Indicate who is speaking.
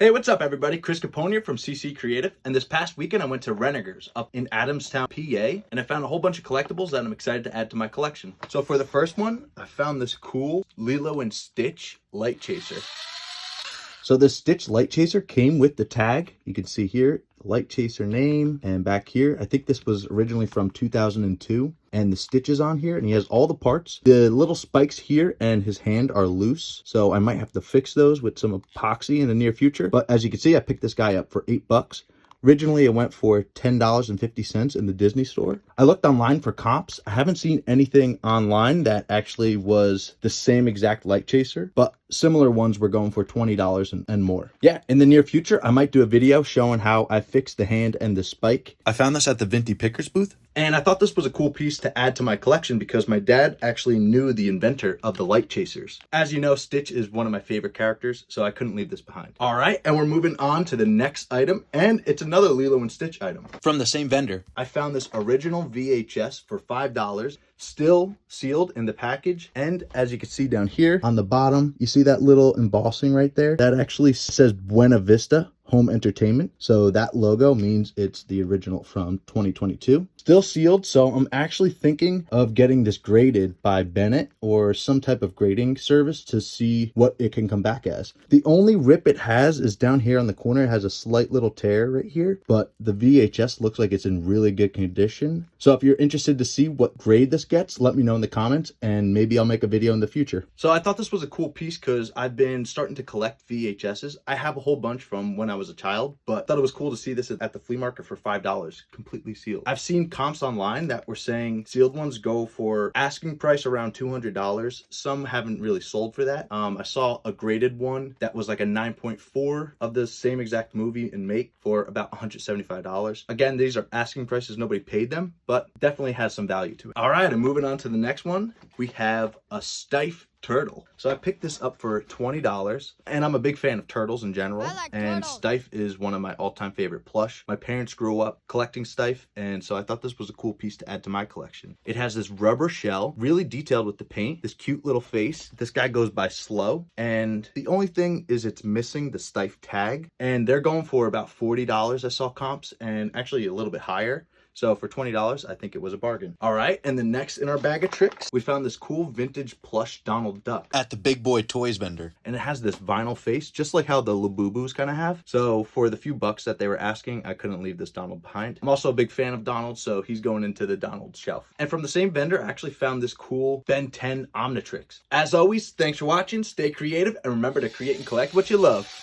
Speaker 1: Hey, what's up everybody? Chris Capone here from CC Creative, and this past weekend I went to Rennigers up in Adamstown, PA, and I found a whole bunch of collectibles that I'm excited to add to my collection. So for the first one, I found this cool Lilo and Stitch Lightchaser. So this Stitch Lightchaser came with the tag. You can see here, Lightchaser name, and back here, I think this was originally from 2002. And the Stitch is on here, and he has all the parts. The little spikes here and his hand are loose, so I might have to fix those with some epoxy in the near future. But as you can see, I picked this guy up for $8. Originally, it went for $10.50 in the Disney store. I looked online for comps. I haven't seen anything online that actually was the same exact Lightchaser, but similar ones were going for $20 and more. Yeah, in the near future, I might do a video showing how I fixed the hand and the spike. I found this at the Vinty Pickers booth, and I thought this was a cool piece to add to my collection because my dad actually knew the inventor of the Lightchasers. As you know, Stitch is one of my favorite characters, so I couldn't leave this behind. All right, and we're moving on to the next item, and it's another Lilo and Stitch item. From the same vendor. I found this original VHS for $5, still sealed in the package, and as you can see down here on the bottom, you see that little embossing right there? That actually says Buena Vista Home Entertainment. So that logo means it's the original from 2022. Still sealed, so I'm actually thinking of getting this graded by Bennett or some type of grading service to see what it can come back as. The only rip it has is down here on the corner. It has a slight little tear right here, but the VHS looks like it's in really good condition. So if you're interested to see what grade this gets, let me know in the comments and maybe I'll make a video in the future. So I thought this was a cool piece because I've been starting to collect VHSs. I have a whole bunch from when I was a child, but I thought it was cool to see this at the flea market for $5, completely sealed. I've seen comps online that were saying sealed ones go for asking price around $200. Some haven't really sold for that. I saw a graded one that was like a 9.4 of the same exact movie and make for about $175. Again, these are asking prices, nobody paid them, but definitely has some value to it. All right, and moving on to the next one, we have a Stife turtle. So I picked this up for $20, and I'm a big fan of turtles in general, and Stife is one of my all-time favorite plush. My parents grew up collecting Stife, and so I thought this was a cool piece to add to my collection. It has this rubber shell, really detailed with the paint, this cute little face. This guy goes by slow, and the only thing is it's missing the Stife tag, and they're going for about $40. I saw comps, and actually a little bit higher. So for $20, I think it was a bargain. All right, and the next in our bag of tricks, we found this cool vintage plush Donald Duck at the Big Boy Toys vendor. And it has this vinyl face, just like how the Labubus kind of have. So for the few bucks that they were asking, I couldn't leave this Donald behind. I'm also a big fan of Donald, so he's going into the Donald shelf. And from the same vendor, I actually found this cool Ben 10 Omnitrix. As always, thanks for watching, stay creative, and remember to create and collect what you love.